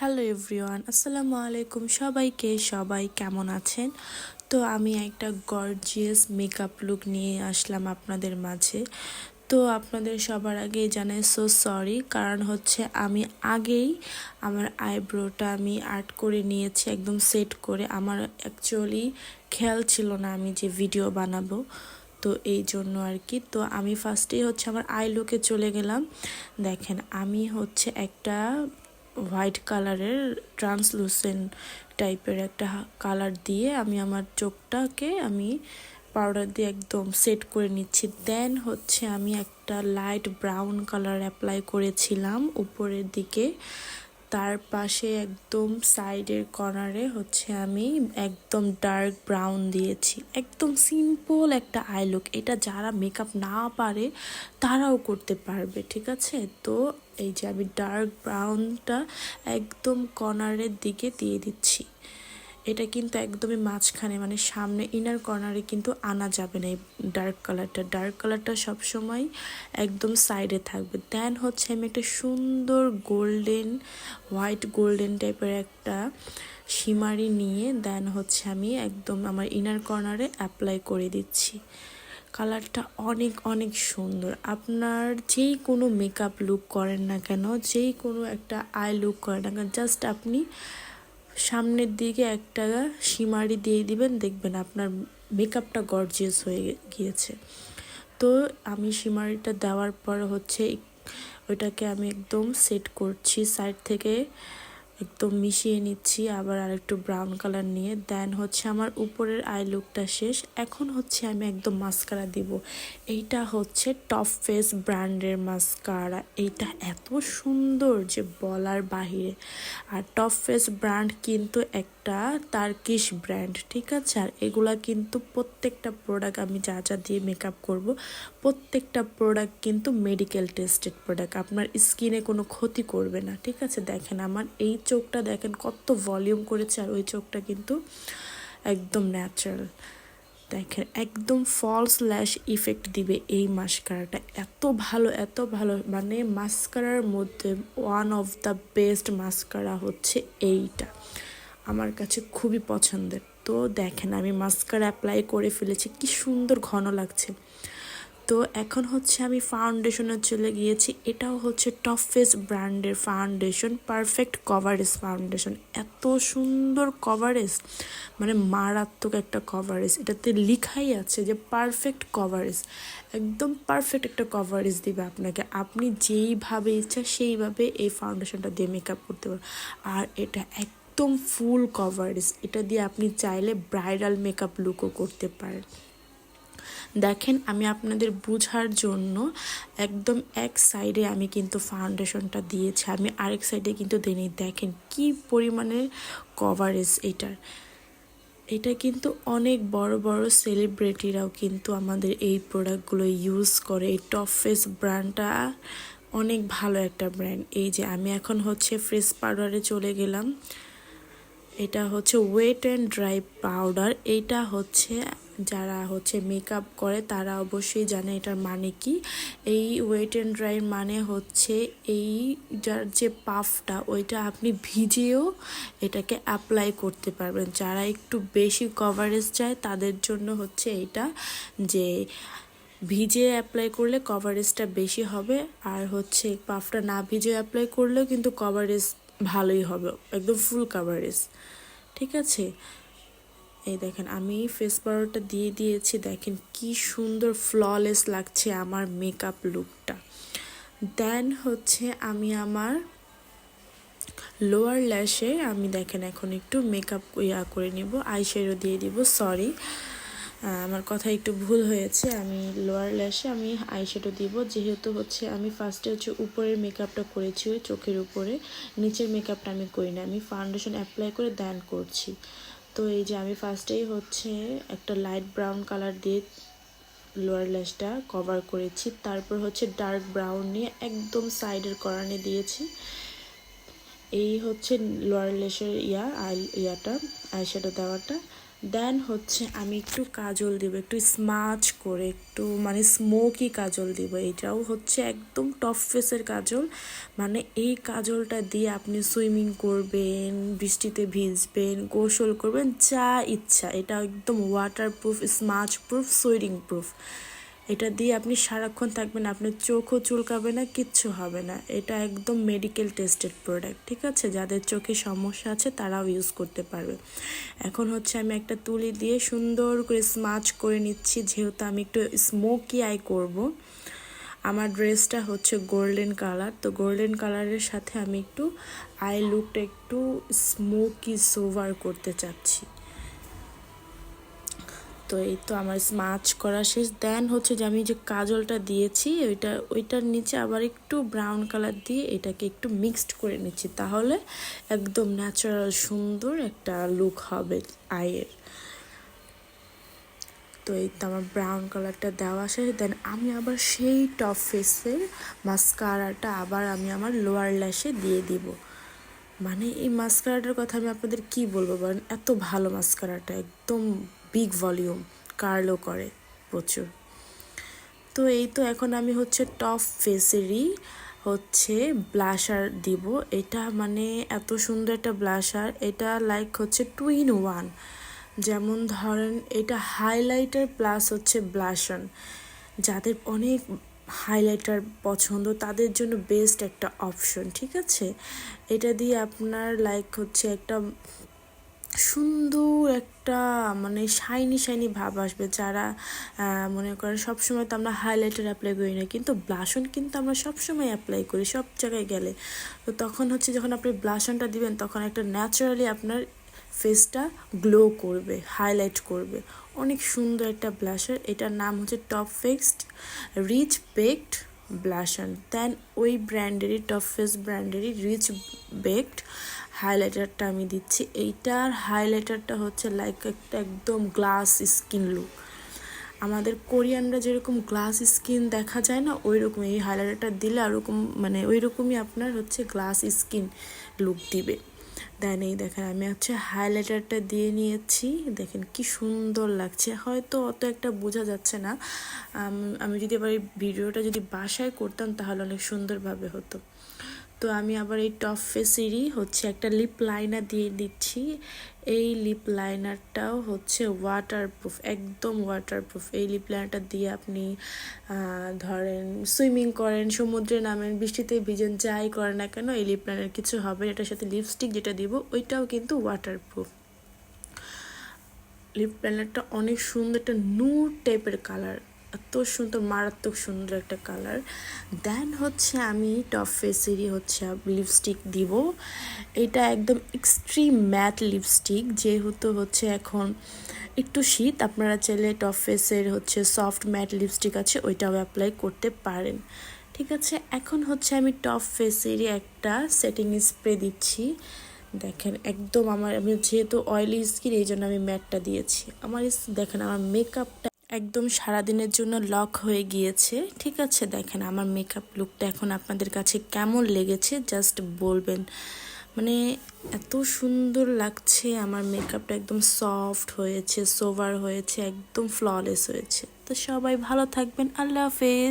Hello everyone, আসসালামু আলাইকুম। সবাই কেমন আছেন? তো আমি একটা গর্জিয়াস মেকআপ লুক নিয়ে আসলাম আপনাদের মাঝে। তো আপনাদের সবার আগেই জানাই সো সরি, কারণ হচ্ছে আমি আগেই আমার আইব্রোটা আমি আর্ট করে নিয়েছি, একদম সেট করে। আমার অ্যাকচুয়ালি খেয়াল ছিল না আমি যে ভিডিও বানাবো, তো এই জন্য আর কি। তো আমি ফার্স্টেই হচ্ছে আমার আই লুকে চলে গেলাম। দেখেন, আমি হচ্ছে একটা হোয়াইট কালারের ট্রান্সলুসেন্ট টাইপের একটা কালার দিয়ে আমি আমার চোখটাকে আমি পাউডার দিয়ে একদম সেট করে নিচ্ছি। দেন হচ্ছে আমি একটা লাইট ব্রাউন কালার অ্যাপ্লাই করেছিলাম উপরের দিকে, তার পাশে একদম সাইডের কর্নারে হচ্ছে আমি একদম ডার্ক ব্রাউন দিয়েছি। একদম সিম্পল একটা আই লুক, এটা যারা মেকআপ না পারে তারাও করতে পারবে, ঠিক আছে? তো এই যে আমি ডার্ক ব্রাউনটা একদম কর্নারের দিকে দিয়ে দিচ্ছি। এটা কিন্তু একদমই মাঝখানে, মানে সামনে ইনার কর্নারে কিন্তু আনা যাবে না। এই ডার্ক কালারটা সবসময় একদম সাইডে থাকবে। দেন হচ্ছে আমি একটা সুন্দর হোয়াইট গোল্ডেন টাইপের একটা শিমারি নিয়ে দেন হচ্ছে আমি একদম আমার ইনার কর্নারে অ্যাপ্লাই করে দিচ্ছি। কালারটা অনেক অনেক সুন্দর। আপনার যেই কোনো মেকআপ লুক করেন না কেন, যেই কোনো একটা আই লুক করেন না কেন, জাস্ট আপনি সামনের দিকে একটা শিমারি দিয়ে দিবেন, দেখবেন আপনার মেকআপটা গর্জিয়াস হয়ে গিয়েছে। তো আমি শিমারিটা দেওয়ার পর হচ্ছে ওইটাকে আমি একদম সেট করছি, সাইড থেকে একদম মিশিয়ে নিচ্ছি, আবার আরেকটু ব্রাউন কালার নিয়ে। দেন হচ্ছে আমার উপরের আই লুকটা শেষ। এখন হচ্ছে আমি একদম মাস্কারা দিব। এইটা হচ্ছে টপ ফেস ব্র্যান্ডের মাস্কারা। এইটা এত সুন্দর যে বলার বাহিরে। আর টপ ফেস ব্র্যান্ড কিন্তু একটা টার্কিশ ব্র্যান্ড, ঠিক আছে? আর এগুলা কিন্তু প্রত্যেকটা প্রোডাক্ট আমি যা যা দিয়ে মেকআপ করব, প্রত্যেকটা প্রোডাক্ট কিন্তু মেডিকেল টেস্টেড প্রোডাক্ট, আপনার স্কিনে কোনো ক্ষতি করবে না, ঠিক আছে? দেখেন আমার এই চোখটা দেখেন কত ভলিউম করেছে, আর ওই চোখটা কিন্তু একদম ন্যাচারাল। দেখেন একদম ফলস ল্যাশ ইফেক্ট দিবে এই মাস্কারাটা। এত ভালো, মানে মাস্কারার মধ্যে one of the best mascara হচ্ছে এইটা, আমার কাছে খুবই পছন্দের। তো দেখেন আমি মাস্কারা অ্যাপ্লাই করে ফেলেছি, কি সুন্দর ঘন লাগছে। তো এখন হচ্ছে আমি ফাউন্ডেশনে চলে গিয়েছি। এটাও হচ্ছে টপ ফেস ব্র্যান্ডের ফাউন্ডেশন, পারফেক্ট কভারেজ ফাউন্ডেশন। এত সুন্দর কভারেজ, মানে মারাত্মক একটা কভারেজ। এটাতে লেখাই আছে যে পারফেক্ট কভারেজ, একদম পারফেক্ট একটা কভারেজ দিবে আপনাকে। আপনি যেইভাবে ইচ্ছা সেইভাবে এই ফাউন্ডেশনটা দিয়ে মেকআপ করতে পারেন। আর এটা একদম ফুল কভারেজ, এটা দিয়ে আপনি চাইলে ব্রাইডাল মেকআপ লুকও করতে পারেন। দেখেন আমি আপনাদের বোঝার জন্য একদম এক সাইডে আমি কিন্তু ফাউন্ডেশনটা দিয়েছি, আমি আরেক সাইডে কিন্তু দিইনি। দেখেন কি পরিমাণের কভারেজ এটার। এটা কিন্তু অনেক বড় বড় সেলিব্রিটিরাও কিন্তু আমাদের এই প্রোডাক্টগুলো ইউজ করে। এই টপ ফেস ব্র্যান্ডটা অনেক ভালো একটা ব্র্যান্ড। এই যে আমি এখন হচ্ছে ফেস পাউডারে চলে গেলাম। এটা হচ্ছে ওয়েট অ্যান্ড ড্রাই পাউডার। এইটা হচ্ছে যারা হচ্ছে মেকআপ করে তারা অবশ্যই জানে এটার মানে কি। এই ওয়েট অ্যান্ড ড্রাই মানে হচ্ছে এই যার যে পাফটা ওইটা আপনি ভিজিয়েও এটাকে অ্যাপ্লাই করতে পারবেন। যারা একটু বেশি কভারেজ চায় তাদের জন্য হচ্ছে এইটা, যে ভিজে অ্যাপ্লাই করলে কভারেজটা বেশি হবে, আর হচ্ছে পাফটা না ভিজে অ্যাপ্লাই করলেও কিন্তু কভারেজ ভালোই হবে, একদম ফুল কভারেজ, ঠিক আছে? এই দেখেন আমি ফেস পাউডারটা দিয়ে দিয়েছি। দেখেন কি সুন্দর ফ্ললেস লাগছে আমার মেকআপ লুকটা। দেন হচ্ছে আমি আমার লোয়ার ল্যাশে আমি দেখেন এখন একটু মেকআপ করে নিব, আইশ্যাডো দিয়ে দিব। সরি, আমার কথা একটু ভুল হয়েছে। আমি লোয়ার ল্যাশে আমি আইশ্যাডো দিব, যেহেতু হচ্ছে আমি ফার্স্টে হচ্ছে উপরের মেকআপটা করেছি ওই চোখের উপরে, নিচের মেকআপটা আমি করি না, আমি ফাউন্ডেশন অ্যাপ্লাই করে দেন করছি। তো এই যে আমি ফার্স্টেই হচ্ছে একটা লাইট ব্রাউন কালার দিয়ে লোয়ার ল্যাশটা কভার করেছি, তারপর হচ্ছে ডার্ক ব্রাউন নিয়ে একদম সাইডের কর্নারে দিয়েছি। এই হচ্ছে লোয়ার ল্যাশের আইশ্যাডো দেওয়াটা। দেন হচ্ছে আমি একটু কাজল দিব, একটু স্মাচ করে, একটু মানে স্মোকি কাজল দিব। এটাও হচ্ছে একদম টপ ফেসের কাজল, মানে এই কাজলটা দিয়ে আপনি সুইমিং করবেন, বৃষ্টিতে ভিজবেন, গোসল করবেন, যা ইচ্ছা। এটা একদম ওয়াটারপ্রুফ, স্মাচ প্রুফ, সুইডিং প্রুফ। এটা দিয়ে আপনি সারাক্ষণ থাকবেন, আপনার চোখও চুলকাবে না, কিচ্ছু হবে না। এটা একদম মেডিকেল টেস্টেড প্রোডাক্ট, ঠিক আছে? যাদের চোখে সমস্যা আছে তারাও ইউজ করতে পারবে। এখন হচ্ছে আমি একটা তুলি দিয়ে সুন্দর করে স্মাচ করে নিচ্ছি, যেহেতু আমি একটু স্মোকি আই করব। আমার ড্রেসটা হচ্ছে গোল্ডেন কালার, তো গোল্ডেন কালারের সাথে আমি একটু আই লুকটা একটু স্মোকি সোভার করতে চাচ্ছি। তো এই তো আমার স্মাচ করা শেষ। দেন হচ্ছে যে আমি যে কাজলটা দিয়েছি ওইটার নিচে আবার একটু ব্রাউন কালার দিয়ে এটাকে একটু মিক্সড করে নিচ্ছি, তাহলে একদম ন্যাচারাল সুন্দর একটা লুক হবে আইয়ের। তো এই তো আমার ব্রাউন কালারটা দেওয়া শেষ। দেন আমি আবার সেই টপ ফেসের মাস্কারাটা আবার আমি আমার লোয়ার ল্যাশে দিয়ে দিব। মানে এই মাস্কারাটার কথা আমি আপনাদের কি বলবো বলেন, এত ভালো মাস্কারাটা, একদম বিগ ভলিউম, কার্লও করে প্রচুর। তো এই তো এখন আমি হচ্ছে টপ ফেসেরই হচ্ছে ব্লাশার দিব। এটা মানে এত সুন্দর একটা ব্লাশার, এটা লাইক হচ্ছে 2 in 1। যেমন ধরেন এটা হাইলাইটার প্লাস হচ্ছে ব্লাশন, যাদের অনেক হাইলাইটার পছন্দ তাদের জন্য বেস্ট একটা অপশন, ঠিক আছে? এটা দিয়ে আপনার লাইক হচ্ছে একটা সুন্দর একটা মানে শাইনি শাইনি ভাব আসবে। যারা মনে করেন সবসময় তো আমরা হাইলাইটার অ্যাপ্লাই করি না, কিন্তু ব্লাশন কিন্তু আমরা সবসময় অ্যাপ্লাই করি সব জায়গায় গেলে। তো তখন হচ্ছে যখন আপনি ব্লাশনটা দিবেন তখন একটা ন্যাচারালি আপনার ফেসটা গ্লো করবে, হাইলাইট করবে। অনেক সুন্দর একটা ব্লাশার, এটার নাম হচ্ছে টপ ফেক্সড রিচ বেকড ব্লাশন। দেন ওই ব্র্যান্ডেরই টপ ফেস ব্র্যান্ডেরই রিচ বেকড হাইলাইটারটা আমি দিচ্ছি। এইটার হাইলাইটারটা হচ্ছে লাইক একটা একদম গ্লাস স্কিন লুক। আমাদের কোরিয়ানরা যেরকম গ্লাস স্কিন দেখা যায় না, ওই রকম এই হাইলাইটারটা দিলে ওরকম মানে ওই রকমই আপনার হচ্ছে গ্লাস স্কিন লুক দিবে। দেন এই দেখেন আমি হচ্ছে হাইলাইটারটা দিয়ে নিয়েছি, দেখেন কি সুন্দর লাগছে। হয়তো অত একটা বোঝা যাচ্ছে না, আমি যদি আবার এই ভিডিওটা যদি বাসায় করতাম তাহলে অনেক সুন্দরভাবে হতো। তো আমি আবার এই টপ ফেসেরই হচ্ছে একটা লিপ লাইনার দিয়ে দিচ্ছি। এই লিপ লাইনারটাও হচ্ছে ওয়াটারপ্রুফ, একদম ওয়াটারপ্রুফ। এই লিপ লাইনারটা দিয়ে আপনি ধরেন সুইমিং করেন, সমুদ্রে নামেন, বৃষ্টিতে ভিজেন, যাই করেন না কেন এই লিপ লাইনার কিছু হবে। এটার সাথে লিপস্টিক যেটা দিব ওইটাও কিন্তু ওয়াটারপ্রুফ। লিপ লাইনারটা অনেক সুন্দর, একটা নুড টাইপের কালার, এত সুন্দর, মারাত্মক সুন্দর একটা কালার। দেন হচ্ছে আমি টপ ফেসেরই হচ্ছে লিপস্টিক দিব। এটা একদম এক্সট্রিম ম্যাট লিপস্টিক, যেহেতু হচ্ছে এখন একটু শীত, আপনারা চাইলে টপ ফেসের হচ্ছে সফট ম্যাট লিপস্টিক আছে ওইটাও অ্যাপ্লাই করতে পারেন, ঠিক আছে? এখন হচ্ছে আমি টপ ফেসেরই একটা সেটিং স্প্রে দিচ্ছি। দেখেন একদম আমি যেহেতু অয়েলি স্কিন এই জন্য আমি ম্যাটটা দিয়েছি। দেখেন আমার মেকআপটা একদম সারাদিনের জন্য লক হয়ে গিয়েছে, ঠিক আছে? দেখেন আমার মেকআপ লুকটা এখন আপনাদের কাছে কেমন লেগেছে জাস্ট বলবেন। মানে এত সুন্দর লাগছে, আমার মেকআপটা একদম সফট হয়েছে, সোভার হয়েছে, একদম ফ্ললেস হয়েছে। তো সবাই ভালো থাকবেন, আল্লাহ হাফেজ।